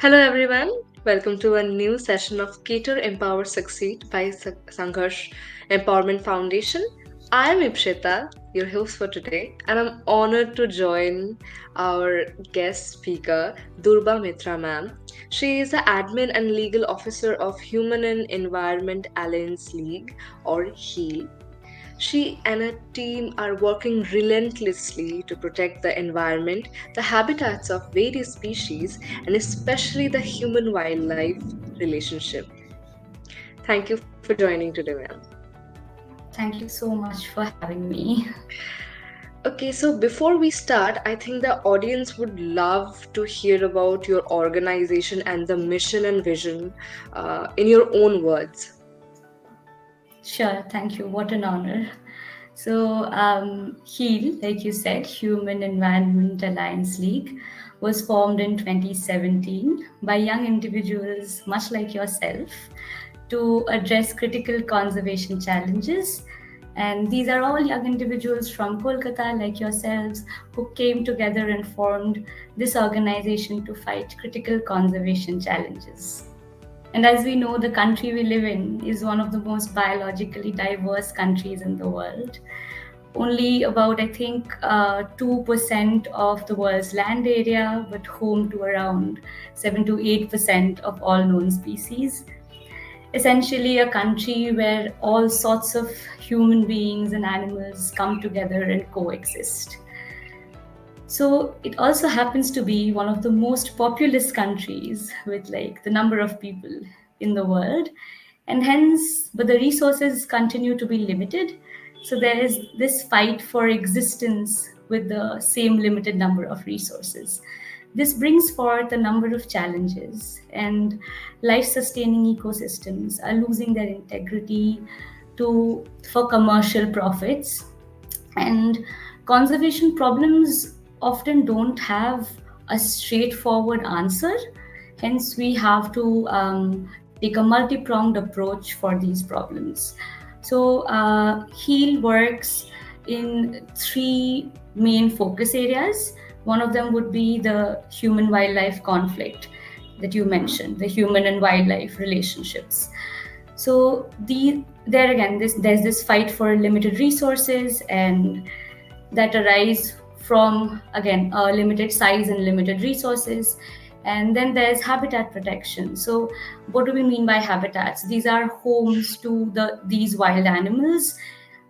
Hello, everyone. Welcome to a new session of Cater, Empower, Succeed by Sangharsh Empowerment Foundation. I'm Ipshita, your host for today, and I'm honored to join our guest speaker, Durba Mitra ma'am. She is the admin and legal officer of Human and Environment Alliance League, or HEAL. She and her team are working relentlessly to protect the environment, the habitats of various species, and especially the human wildlife relationship. Thank you for joining today, ma'am. Thank you so much for having me. Okay, so before we start, I think the audience would love to hear about your organization and the mission and vision in your own words. Sure, thank you. What an honor. HEAL, like you said, Human Environment Alliance League, was formed in 2017 by young individuals, much like yourself, to address critical conservation challenges. And these are all young individuals from Kolkata, like yourselves, who came together and formed this organization to fight critical conservation challenges. And as we know, the country we live in is one of the most biologically diverse countries in the world. Only about, I think, 2% of the world's land area, but home to around 7 to 8% of all known species. Essentially, a country where all sorts of human beings and animals come together and coexist. So it also happens to be one of the most populous countries with like the number of people in the world. And hence, but the resources continue to be limited. So there is this fight for existence with the same limited number of resources. This brings forth a number of challenges, and life sustaining ecosystems are losing their integrity for commercial profits, and conservation problems often don't have a straightforward answer. Hence, we have to take a multi pronged approach for these problems. HEAL works in three main focus areas. One of them would be the human wildlife conflict that you mentioned, the human and wildlife relationships. There again, there's this fight for limited resources, and that arise from again a limited size and limited resources. And then there's habitat protection. So what do we mean by habitats? These are homes to these wild animals.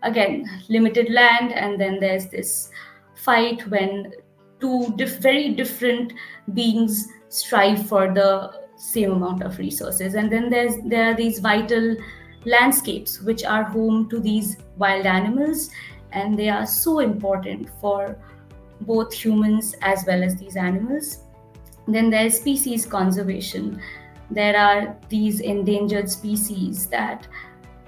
Again, limited land, and then there's this fight when very different beings strive for the same amount of resources. And then there are these vital landscapes which are home to these wild animals, and they are so important for both humans as well as these animals. Then there's species conservation. There are these endangered species that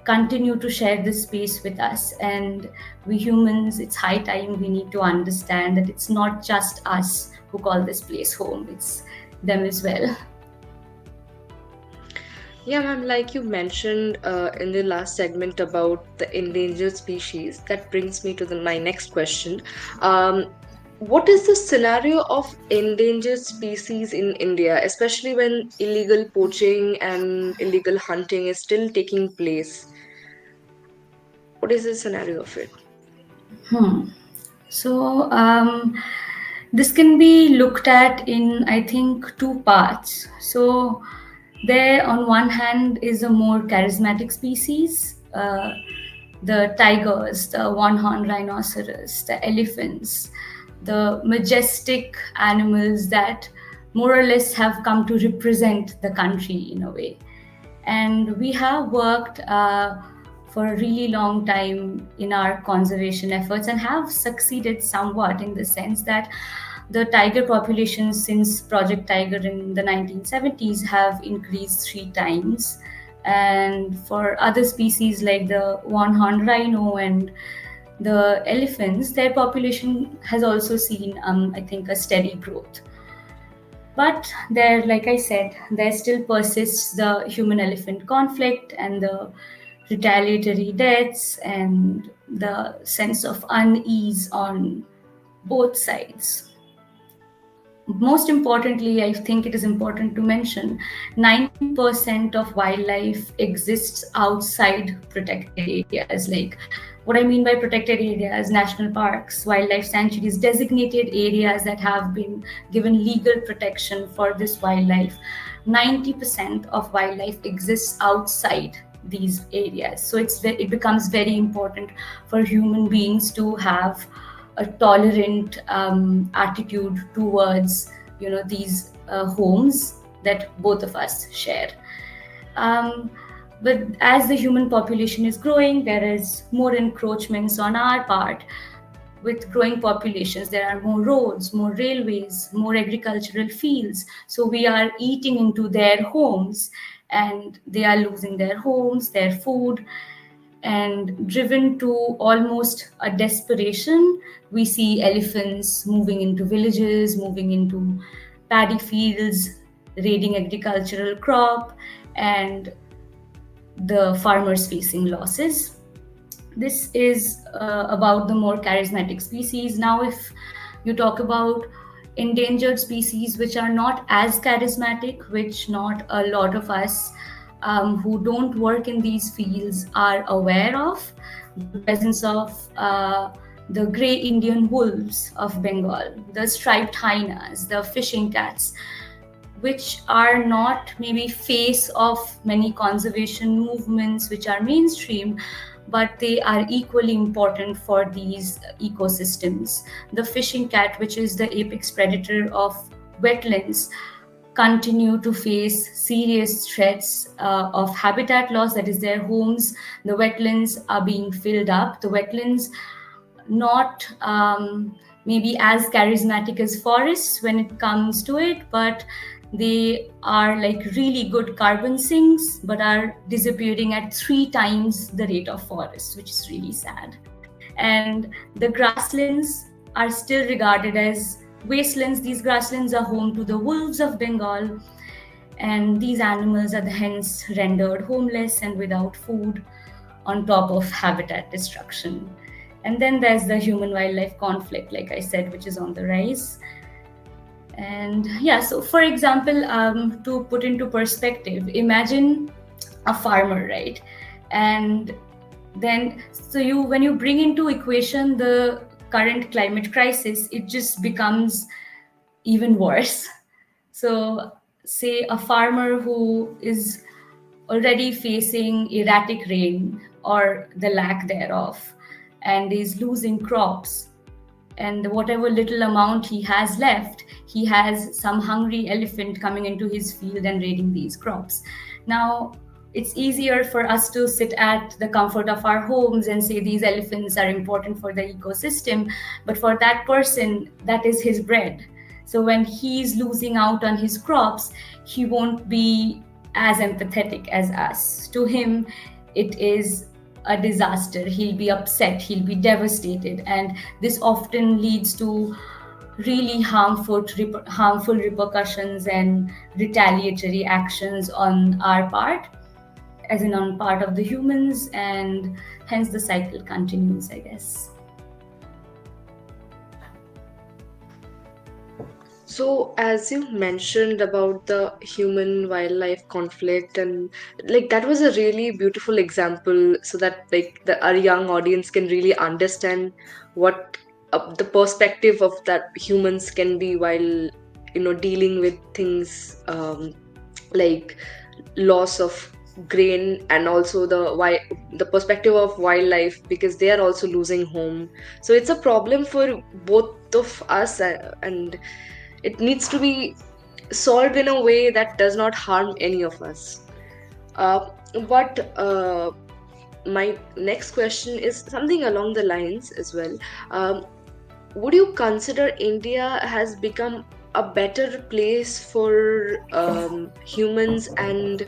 continue to share this space with us, and we humans, it's high time we need to understand that it's not just us who call this place home, it's them as well. Yeah, ma'am, like you mentioned in the last segment about the endangered species, that brings me to my next question. Um, what is the scenario of endangered species in India, especially when illegal poaching and illegal hunting is still taking place? What is the scenario of it? Hmm. So, this can be looked at in, I think, two parts. So, there on one hand is a more charismatic species, the tigers, the one-horned rhinoceros, the elephants, the majestic animals that more or less have come to represent the country in a way. And we have worked for a really long time in our conservation efforts and have succeeded somewhat in the sense that the tiger populations since Project Tiger in the 1970s have increased 3 times. And for other species like the one horned rhino and the elephants, their population has also seen, I think, a steady growth. But there, like I said, there still persists the human elephant conflict and the retaliatory deaths and the sense of unease on both sides. most importantly, I think it is important to mention 90% of wildlife exists outside protected areas. Like, what I mean by protected areas, national parks, wildlife sanctuaries, designated areas that have been given legal protection for this wildlife. 90% of wildlife exists outside these areas. So it becomes very important for human beings to have a tolerant attitude towards these homes that both of us share. um, but as the human population is growing, there is more encroachments on our part. With growing populations, there are more roads, more railways, more agricultural fields, so we are eating into their homes, and they are losing their homes, their food. And driven to almost a desperation, we see elephants moving into villages, moving into paddy fields, raiding agricultural crop, and the farmers facing losses. This is about the more charismatic species. Now, if you talk about endangered species which are not as charismatic, which not a lot of us who don't work in these fields are aware of, the presence of the grey Indian wolves of Bengal, the striped hyenas, the fishing cats, which are not maybe face of many conservation movements which are mainstream, but they are equally important for these ecosystems. The fishing cat, which is the apex predator of wetlands, continue to face serious threats of habitat loss, that is, their homes. The wetlands are being filled up. The wetlands, not maybe as charismatic as forests when it comes to it, but they are like really good carbon sinks, but are disappearing at 3 times the rate of forests, which is really sad. And the grasslands are still regarded as wastelands. These grasslands are home to the wolves of Bengal, and these animals are hence rendered homeless and without food, on top of habitat destruction. And then there's the human wildlife conflict, like I said, which is on the rise. And yeah, so for example, to put into perspective, imagine a farmer, right? And then, so you when you bring into equation the current climate crisis, it just becomes even worse. So, say a farmer who is already facing erratic rain or the lack thereof, and is losing crops, and whatever little amount he has left, he has some hungry elephant coming into his field and raiding these crops. Now, it's easier for us to sit at the comfort of our homes and say these elephants are important for the ecosystem, but for that person, that is his bread. So when he's losing out on his crops, he won't be as empathetic as us. To him, it is a disaster. He'll be upset, he'll be devastated, and this often leads to really harmful repercussions and retaliatory actions on our part, as in on part of the humans, and hence the cycle continues, I guess. So, as you mentioned about the human wildlife conflict, and like that was a really beautiful example, so that like our young audience can really understand what the perspective of that humans can be while dealing with things like loss of grain, and also the perspective of wildlife, because they are also losing home. So it's a problem for both of us, and it needs to be solved in a way that does not harm any of us. Uh, but my next question is something along the lines as well. Um, would you consider India has become a better place for humans and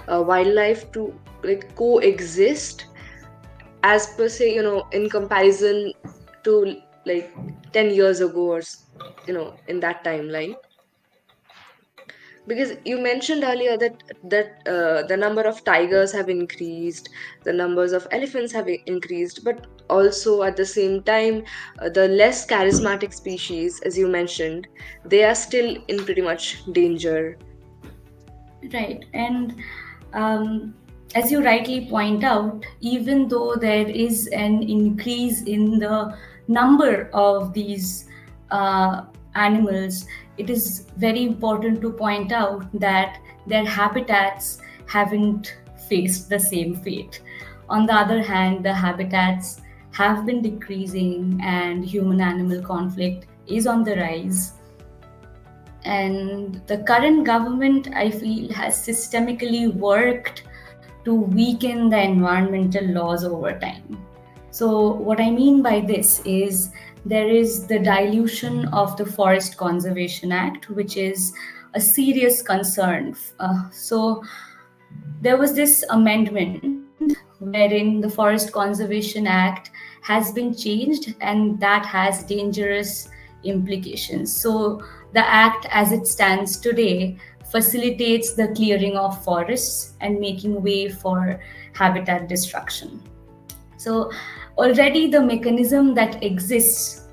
wildlife to like coexist, as per se, in comparison to like 10 years ago, or in that timeline? Because you mentioned earlier that the number of tigers have increased, the numbers of elephants have increased, but also at the same time, the less charismatic species, as you mentioned, they are still in pretty much danger. Right. And um, as you rightly point out, even though there is an increase in the number of these uh, animals, it is very important to point out that their habitats haven't faced the same fate. On the other hand, the habitats have been decreasing and human animal conflict is on the rise, and the current government, I feel, has systemically worked to weaken the environmental laws over time. So what I mean by this is there is the dilution of the Forest Conservation Act, which is a serious concern. So there was this amendment wherein the Forest Conservation Act has been changed, and that has dangerous implications. So, the Act as it stands today facilitates the clearing of forests and making way for habitat destruction. So, already the mechanism that exists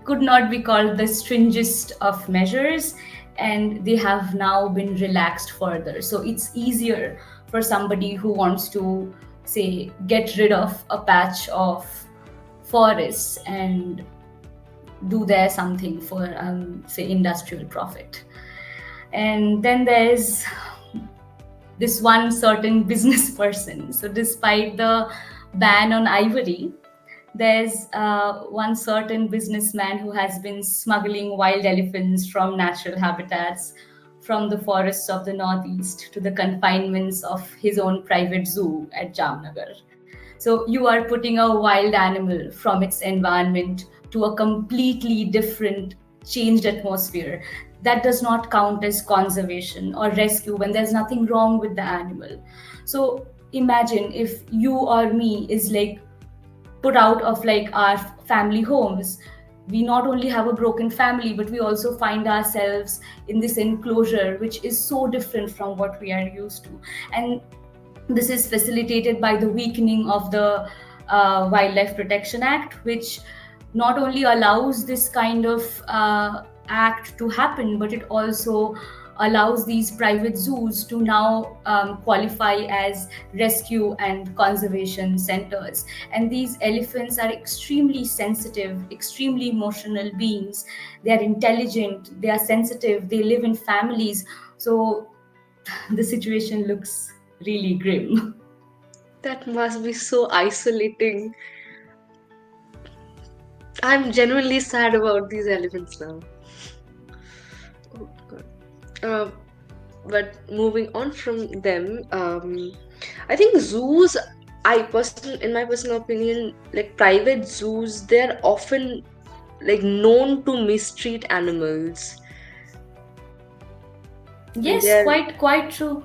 could not be called the stringest of measures, and they have now been relaxed further. So it's easier for somebody who wants to, say, get rid of a patch of forests and do there something for, say, industrial profit. And then there's this one certain business person. So despite the ban on ivory, there's one certain businessman who has been smuggling wild elephants from natural habitats, from the forests of the Northeast to the confinements of his own private zoo at Jamnagar. So you are putting a wild animal from its environment to a completely different, changed atmosphere. That does not count as conservation or rescue when there's nothing wrong with the animal. So imagine if you or me is like put out of like our family homes. We not only have a broken family, but we also find ourselves in this enclosure which is so different from what we are used to. And this is facilitated by the weakening of the Wildlife Protection Act, which not only allows this kind of act to happen, but it also allows these private zoos to now qualify as rescue and conservation centers. And these elephants are extremely sensitive, extremely emotional beings. They are intelligent, they are sensitive, they live in families. So the situation looks really grim. That must be so isolating. I'm genuinely sad about these elephants now. Oh, God. Uh, but moving on from them, I think zoos, in my personal opinion, like private zoos, they're often like known to mistreat animals. And Yes, they're quite true.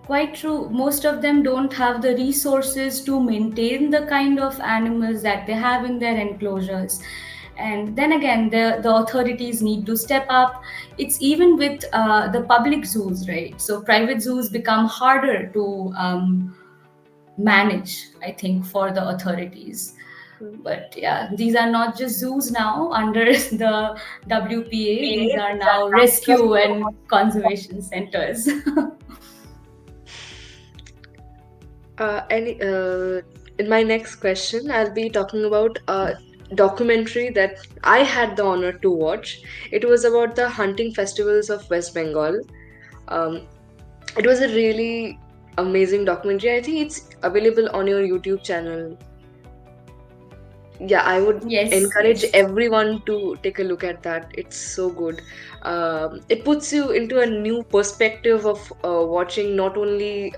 Quite true. Most of them don't have the resources to maintain the kind of animals that they have in their enclosures. And then again, the authorities need to step up. It's even with the public zoos, right? So private zoos become harder to manage, I think, for the authorities. But yeah, these are not just zoos now under the WPA, these are now rescue and conservation centers. any in my next question, I'll be talking about a documentary that I had the honor to watch. It was about the hunting festivals of West Bengal. Um, it was a really amazing documentary. I think it's available on your YouTube channel. Yeah, I would Yes, encourage yes. everyone to take a look at that. It's so good. It puts you into a new perspective of watching not only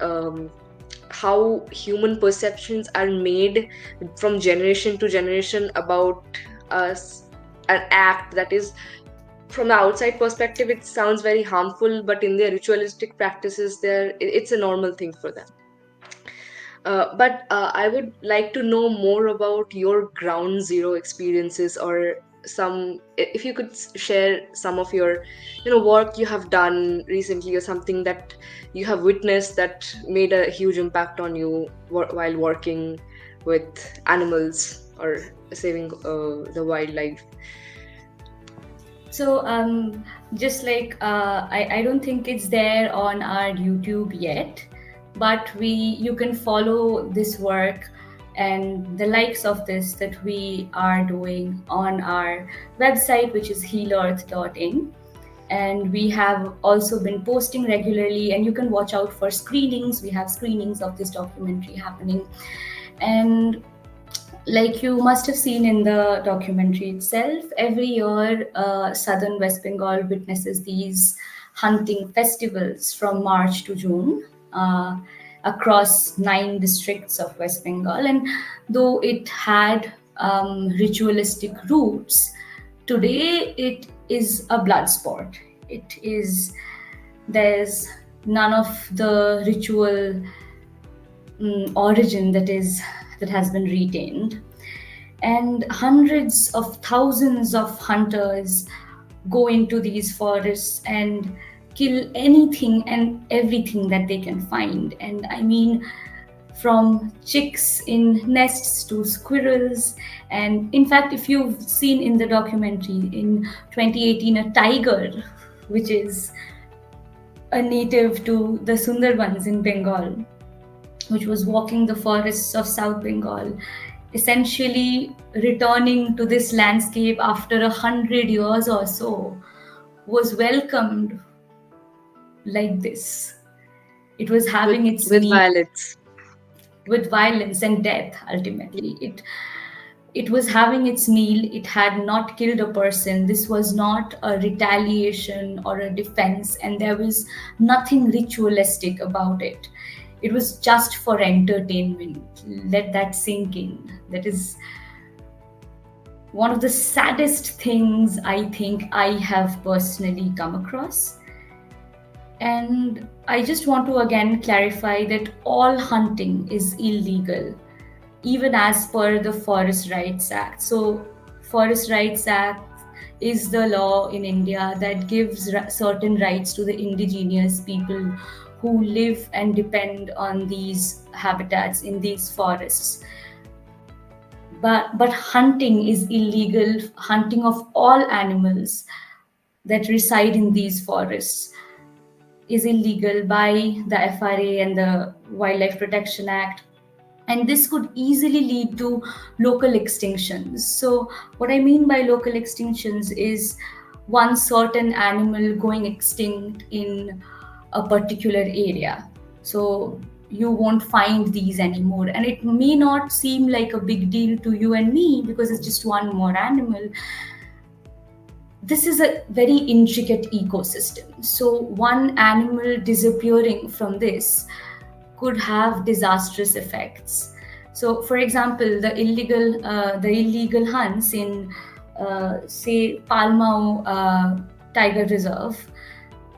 how human perceptions are made from generation to generation about us, an act that is, from the outside perspective, it sounds very harmful, but in their ritualistic practices, it's a normal thing for them. But I would like to know more about your ground zero experiences, or if you could share some of your, work you have done recently, or something that you have witnessed that made a huge impact on you while working with animals or saving the wildlife? So, just like I don't think it's there on our YouTube yet, but you can follow this work and the likes of this that we are doing on our website, which is healearth.in. And we have also been posting regularly, and you can watch out for screenings. We have screenings of this documentary happening. And like you must have seen in the documentary itself, every year southern West Bengal witnesses these hunting festivals from March to June across 9 districts of West Bengal. And though it had ritualistic roots, today it is a blood sport. It is, there's none of the ritual origin that has been retained, and hundreds of thousands of hunters go into these forests and kill anything and everything that they can find. And I mean, from chicks in nests to squirrels. And in fact, if you've seen in the documentary, in 2018, a tiger, which is a native to the Sundarbans in Bengal, which was walking the forests of South Bengal, essentially returning to this landscape after 100 years or so, was welcomed like this. It was having its With meal violence. with violence and death. Ultimately, it was having its meal. It had not killed a person. This was not a retaliation or a defense, and there was nothing ritualistic about it. It was just for entertainment. Let that sink in. That is one of the saddest things I think I have personally come across. And I just want to again clarify that all hunting is illegal, even as per the Forest Rights Act. So, Forest Rights Act is the law in India that gives certain rights to the indigenous people who live and depend on these habitats in these forests. But hunting is illegal. Hunting of all animals that reside in these forests is illegal by the FRA and the Wildlife Protection Act. And this could easily lead to local extinctions. So, what I mean by local extinctions is one certain animal going extinct in a particular area. So, you won't find these anymore. And it may not seem like a big deal to you and me because it's just one more animal. This is a very intricate ecosystem. So, one animal disappearing from this could have disastrous effects. So, for example, the illegal hunts in, say, Palmau Tiger Reserve,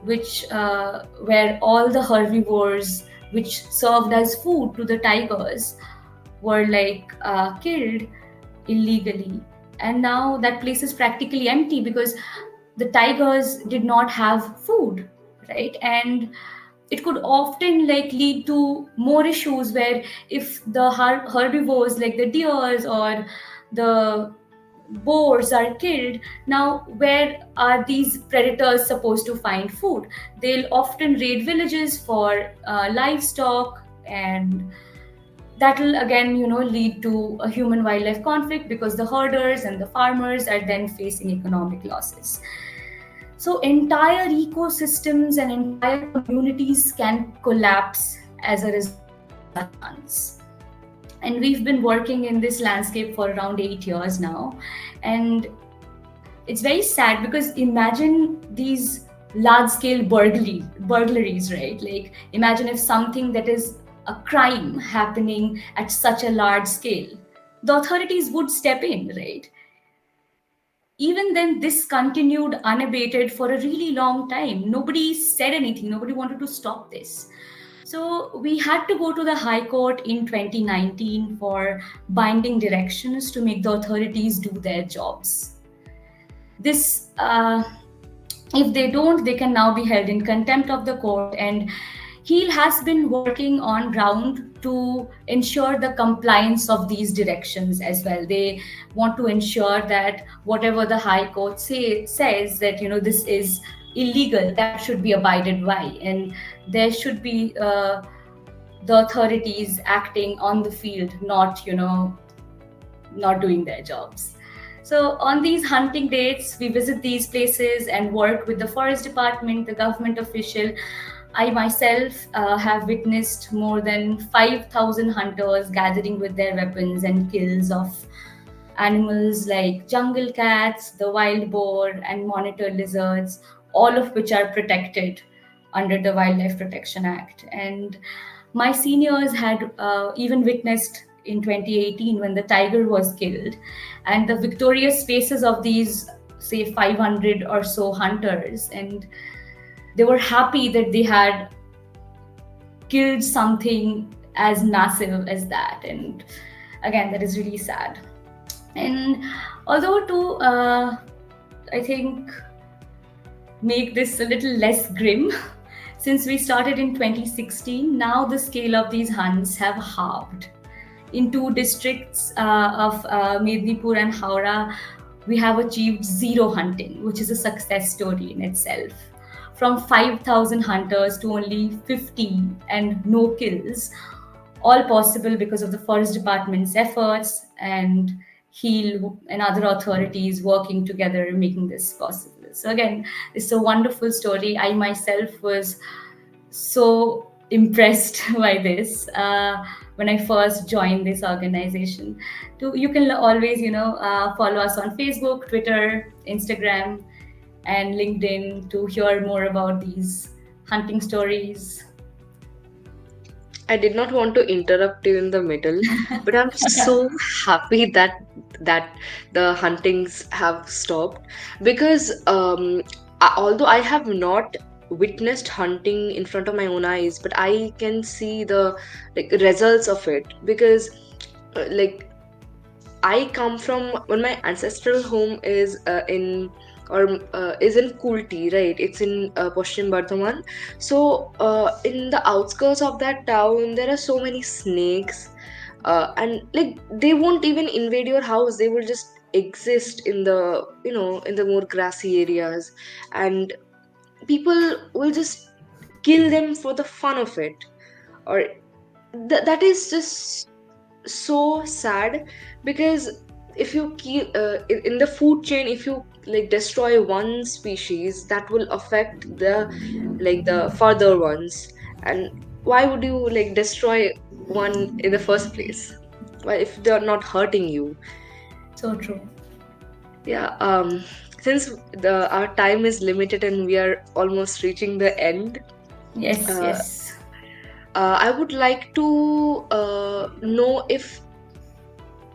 which where all the herbivores which served as food to the tigers were like killed illegally, and now that place is practically empty because the tigers did not have food, right? And it could often like lead to more issues where if the herbivores like the deers or the boars are killed, now where are these predators supposed to find food? They'll often raid villages for livestock, and that will again lead to a human wildlife conflict because the herders and the farmers are then facing economic losses. So entire ecosystems and entire communities can collapse as a result of such hunts. And we've been working in this landscape for around 8 years now. And it's very sad because imagine these large scale burglaries, right? Like imagine if something that is a crime happening at such a large scale, the authorities would step in, right? Even then, this continued unabated for a really long time. Nobody said anything, nobody wanted to stop this. So we had to go to the High Court in 2019 for binding directions to make the authorities do their jobs. This, if they don't, they can now be held in contempt of the court. And he has been working on ground to ensure the compliance of these directions as well. They want to ensure that whatever the high court says that this is illegal, that should be abided by, and there should be the authorities acting on the field, not not doing their jobs. So on these hunting dates, we visit these places and work with the forest department, the government official. I myself have witnessed more than 5,000 hunters gathering with their weapons and kills of animals like jungle cats, the wild boar, and monitor lizards, all of which are protected under the Wildlife Protection Act. And my seniors had even witnessed in 2018 when the tiger was killed, and the victorious faces of these, say, 500 or so hunters, and they were happy that they had killed something as massive as that. And again, that is really sad. And although to I think make this a little less grim, since we started in 2016, now the scale of these hunts have halved. In two districts of Mednipur and Howrah, we have achieved zero hunting, which is a success story in itself. From 5,000 hunters to only 50 and no kills, all possible because of the forest department's efforts and HEAL and other authorities working together, making this possible. So again, it's a wonderful story. I myself was so impressed by this when I first joined this organization. You can always, follow us on Facebook, Twitter, Instagram, and LinkedIn to hear more about these hunting stories. I did not want to interrupt you in the middle, but I'm so happy that the huntings have stopped, because although I have not witnessed hunting in front of my own eyes, but I can see the results of it, because like I come from, when my ancestral home is in Kulti, right? It's in Paschim Bardhaman. So in the outskirts of that town, there are so many snakes, and like they won't even invade your house. They will just exist in the in the more grassy areas, and people will just kill them for the fun of it, or that is just so sad, because if you keep in the food chain, if you like destroy one species, that will affect the further ones. And why would you like destroy one in the first place? Well, if they're not hurting you. So true. Yeah. Since the our time is limited and we are almost reaching the end, Yes, uh, yes. I would like to know if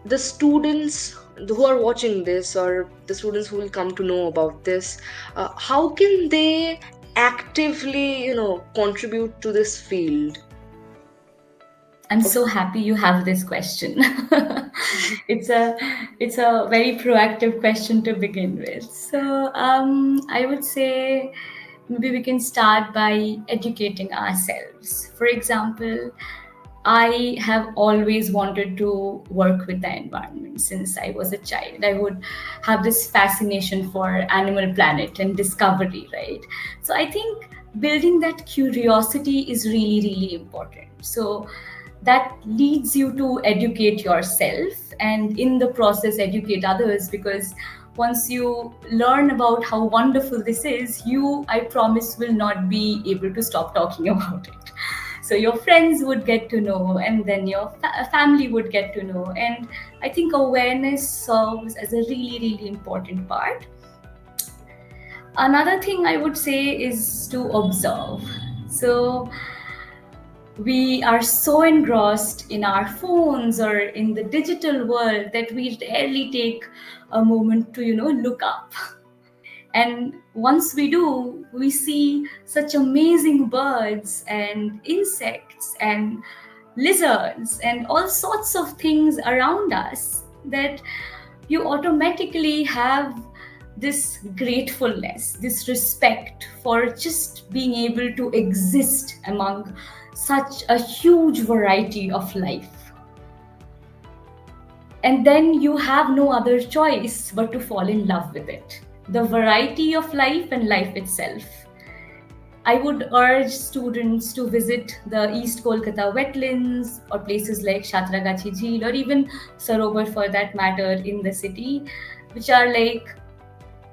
the students who are watching this, or the students who will come to know about this, how can they actively contribute to this field I'm of so happy you have this question. it's a it's a very proactive question to begin with. So I would say maybe we can start by educating ourselves. For example, I have always wanted to work with the environment since I was a child. I would have this fascination for Animal Planet and discovery, right? So I think building that curiosity is really, really important. So that leads you to educate yourself and in the process educate others, because once you learn about how wonderful this is, you, I promise, will not be able to stop talking about it. So your friends would get to know, and then your family would get to know. And I think awareness serves as a really, really important part. Another thing I would say is to observe. So we are so engrossed in our phones or in the digital world that we rarely take a moment to look up. And once we do, we see such amazing birds and insects and lizards and all sorts of things around us that you automatically have this gratefulness, this respect for just being able to exist among such a huge variety of life. And then you have no other choice but to fall in love with it. The variety of life and life itself. I would urge students to visit the East Kolkata wetlands or places like Shatragachi Jheel or even Sarovar for that matter in the city, which are like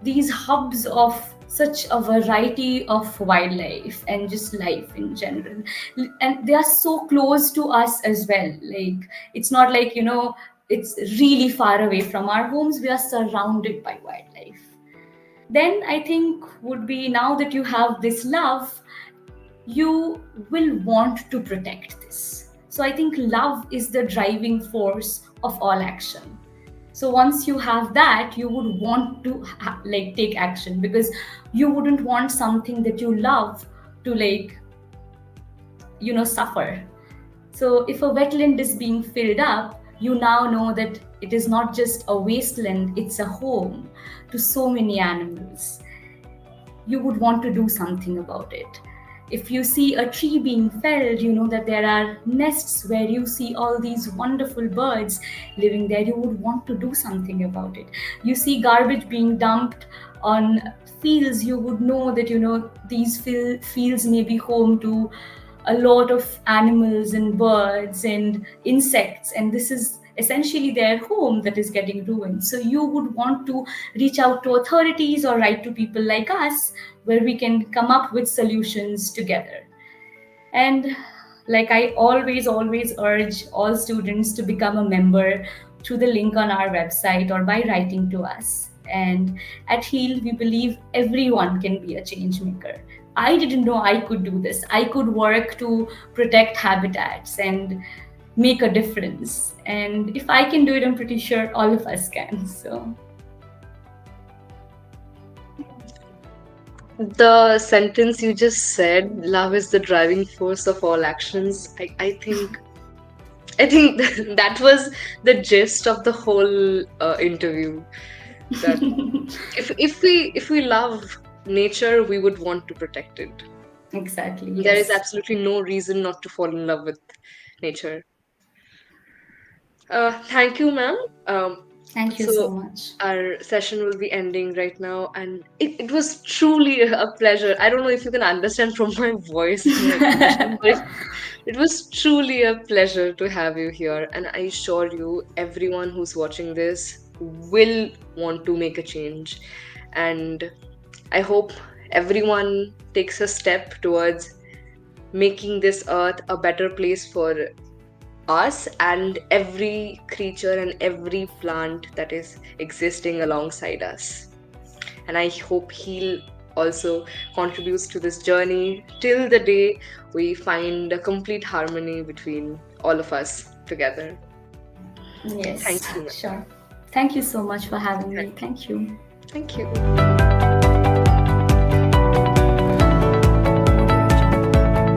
these hubs of such a variety of wildlife and just life in general. And they are so close to us as well. Like, it's not like, it's really far away from our homes. We are surrounded by wildlife. Then I think would be, now that you have this love, you will want to protect this. So I think love is the driving force of all action. So once you have that, you would want to like take action, because you wouldn't want something that you love to like suffer. So if a wetland is being filled up, you now know that it is not just a wasteland, it's a home to so many animals. You would want to do something about it. If you see a tree being felled, you know that there are nests where you see all these wonderful birds living there. You would want to do something about it. You see garbage being dumped on fields, you would know that these fields may be home to a lot of animals and birds and insects, and this is essentially their home that is getting ruined. So you would want to reach out to authorities or write to people like us, where we can come up with solutions together. And like I always urge all students to become a member through the link on our website or by writing to us. And at Heal, we believe everyone can be a change maker. I didn't know I could do this. I could work to protect habitats and make a difference. And if I can do it, I'm pretty sure all of us can. So The sentence you just said, love is the driving force of all actions. I think that was the gist of the whole interview. That if we love nature, we would want to protect it. exactly, There is yes. absolutely no reason not to fall in love with nature. Thank you, ma'am. Thank you so So much. our session will be ending right now, and it was truly a pleasure. I don't know if you can understand from my voice and my expression, but it was truly a pleasure to have you here. And I assure you, everyone who's watching this will want to make a change. And I hope everyone takes a step towards making this earth a better place for us and every creature and every plant that is existing alongside us. And I hope he'll also contributes to this journey till the day we find a complete harmony between all of us together. Yes, Thank you. sure. Thank you so much for having me. Thank you. Thank you.